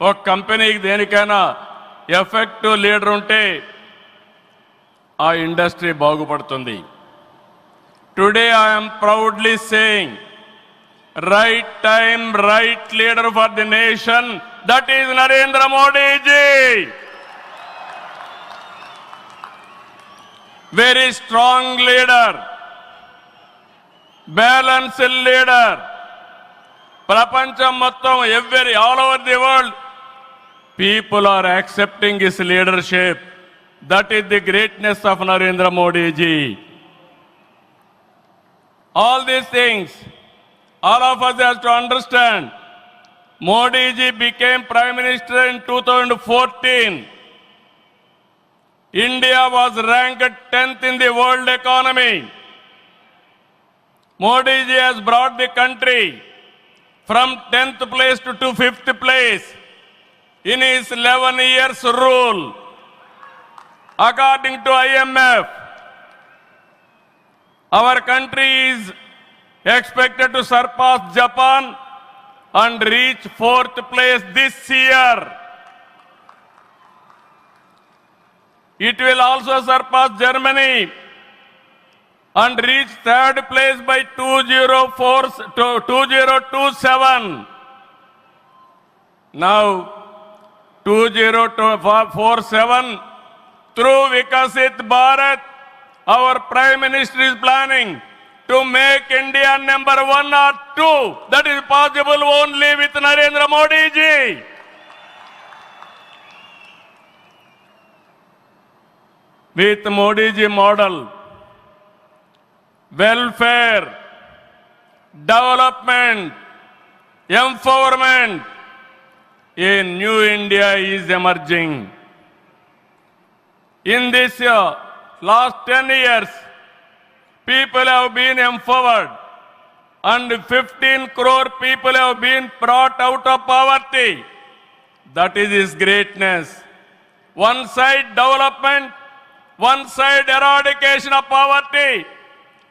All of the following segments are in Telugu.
ఒక కంపెనీకి దేనికైనా ఎఫెక్టివ్ లీడర్ ఉంటే ఆ ఇండస్ట్రీ బాగుపడుతుంది. Today I'm proudly saying right time right leader for the nation, that is Narendra Modi ji. Very strong leader, balanced leader. ప్రపంచం మొత్తం all over the world people are accepting his leadership. That is the greatness of Narendra Modi ji. All these things, all of us have to understand. Modi ji became Prime Minister in 2014. India was ranked 10th in the world economy. Modi ji has brought the country from 10th place to 5th place in his 11 years rule. According to IMF, our country is expected to surpass Japan and reach 4th place this year. It will also surpass Germany and reach 3rd place by 2027. Now 2047, through Vikasit Bharat, our Prime Minister is planning to make India number 1 or 2. That is possible only with Narendra Modi ji. With Modi ji model, welfare, development, empowerment, a new India is emerging. In this last 10 years, people have been empowered and 15 crore people have been brought out of poverty. That is his greatness. One side development, one side eradication of poverty.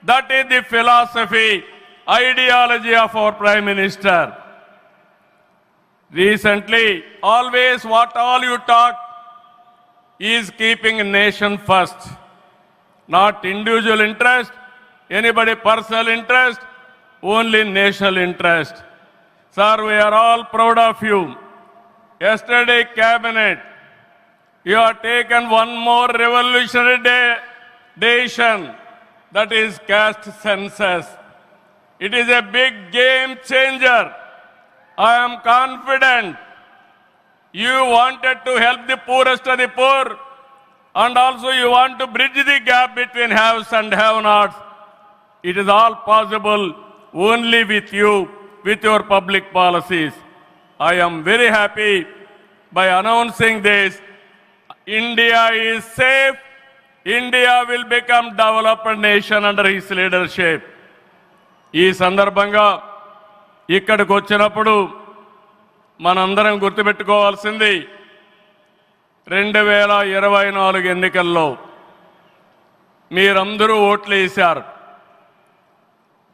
That is the philosophy, ideology of our Prime Minister. Recently, always what all you talk is keeping nation first. Not individual interest, anybody personal interest, only national interest. Sir, we are all proud of you. Yesterday cabinet, you have taken one more revolutionary decision, that is caste census. It is a big game changer. I am confident you wanted to help the poorest of the poor, and also you want to bridge the gap between haves and have-nots. It is all possible only with you, with your public policies. I am very happy by announcing this. India is safe. India will become developed nation under his leadership. ఈ సందర్భంగా ఇక్కడికి వచ్చినప్పుడు మనందరం గుర్తుపెట్టుకోవాల్సింది 2024 ఎన్నికల్లో మీరందరూ ఓట్లు వేశారు.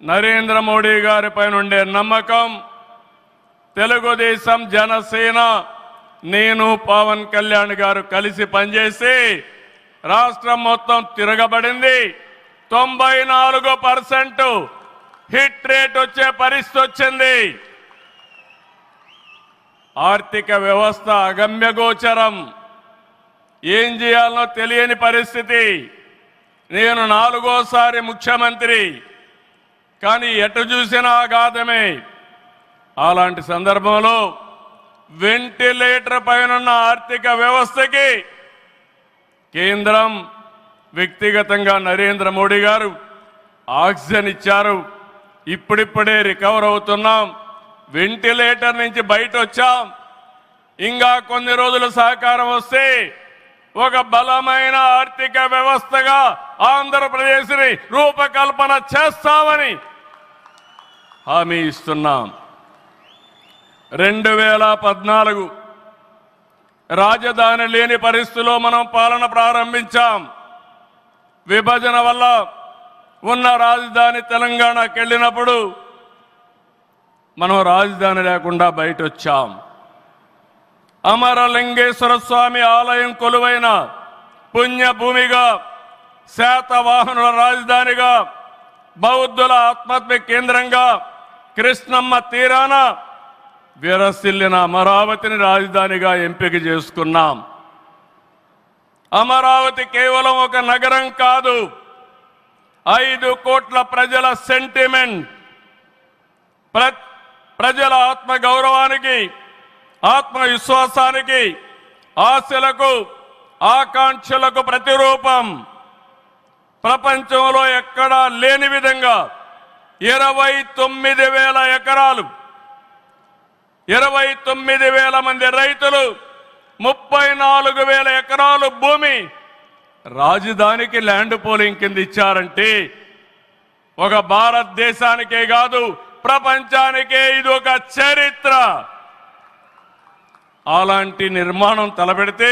నరేంద్ర మోడీ గారి పైన ఉండే నమ్మకం, తెలుగుదేశం, జనసేన, నేను, పవన్ కళ్యాణ్ గారు కలిసి పనిచేసి రాష్ట్రం మొత్తం తిరగబడింది. 94% హిట్ రేట్ వచ్చే పరిస్థితి వచ్చింది. ఆర్థిక వ్యవస్థ అగమ్యగోచరం, ఏం చేయాలనో తెలియని పరిస్థితి. నేను 4వ సారి ముఖ్యమంత్రి, కానీ ఎటు చూసినా ఆఘాతమే. అలాంటి సందర్భంలో వెంటిలేటర్ పైన ఆర్థిక వ్యవస్థకి కేంద్రం వ్యక్తిగతంగా నరేంద్ర మోడీ గారు ఆక్సిజన్ ఇచ్చారు. ఇప్పుడిప్పుడే రికవర్ అవుతున్నాం, వెంటిలేటర్ నుంచి బయట వచ్చాం. ఇంకా కొన్ని రోజుల సహకారం వస్తే ఒక బలమైన ఆర్థిక వ్యవస్థగా ఆంధ్రప్రదేశ్ని రూపకల్పన చేస్తామని హామీ ఇస్తున్నాం. 2014 రాజధాని లేని పరిస్థితిలో మనం పాలన ప్రారంభించాం. విభజన వల్ల ఉన్న రాజధాని తెలంగాణకి వెళ్ళినప్పుడు మనం రాజధాని లేకుండా బయట వచ్చాం. అమరలింగేశ్వర స్వామి ఆలయం కొలువైన పుణ్యభూమిగా, శాతవాహనుల రాజధానిగా, బౌద్ధుల ఆత్మహత్య కేంద్రంగా, కృష్ణమ్మ తీరాన విరసిల్లిన అమరావతిని రాజధానిగా ఎంపిక చేసుకున్నాం. అమరావతి కేవలం ఒక నగరం కాదు, 5 కోట్ల ప్రజల సెంటిమెంట్. ప్రజల ఆత్మ గౌరవానికి, ఆత్మవిశ్వాసానికి, ఆశలకు, ఆకాంక్షలకు ప్రతిరూపం. ప్రపంచంలో ఎక్కడా లేని విధంగా 29,000 ఎకరాలు, 29,000 మంది రైతులు, 34,000 ఎకరాలు భూమి రాజధానికి ల్యాండ్ పోలింగ్ కింద ఇచ్చారంటే ఒక భారతదేశానికే కాదు ప్రపంచానికే ఇది ఒక చరిత్ర. అలాంటి నిర్మాణం తలపెడితే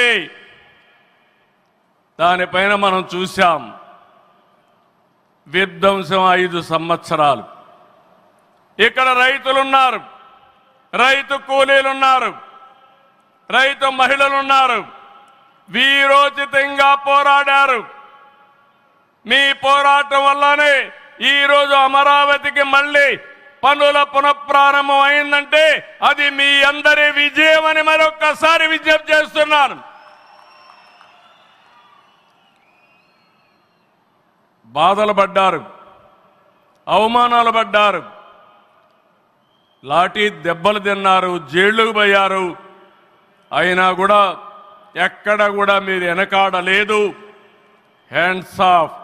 దానిపైన మనం చూశాం విధ్వంసం 5 సంవత్సరాలు. ఇక్కడ రైతులున్నారు, రైతు కూలీలున్నారు, రైతు మహిళలున్నారు, వీరోచితంగా పోరాడారు. మీ పోరాటం వల్లనే ఈరోజు అమరావతికి మళ్ళీ పనుల పునఃప్రారంభం అయిందంటే అది మీ అందరి విజయం అని మరొక్కసారి విజ్ఞప్తి చేస్తున్నాను. బాధలు పడ్డారు, అవమానాలు పడ్డారు, లాఠీ దెబ్బలు తిన్నారు, జైళ్లకు పోయారు. అయినా కూడా ఎక్కడ కూడా మీరు వెనకాడలేదు. Hands of.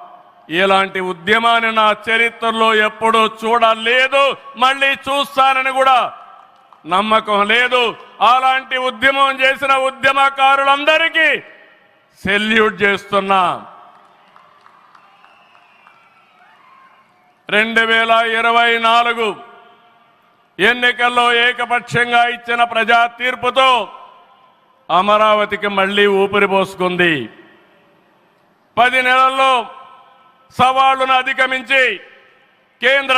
ఇలాంటి ఉద్యమాన్ని నా చరిత్రలో ఎప్పుడూ చూడలేదు, మళ్ళీ చూస్తానని కూడా నమ్మకం లేదు. అలాంటి ఉద్యమం చేసిన ఉద్యమకారులందరికీ సెల్యూట్ చేస్తున్నా. 2024 ఎన్నికల్లో ఏకపక్షంగా ఇచ్చిన ప్రజా తీర్పుతో అమరావతికి మళ్లీ ఊపిరి పోసుకుంది. 10 నెలల్లో సవాళ్లను అధిగమించి కేంద్ర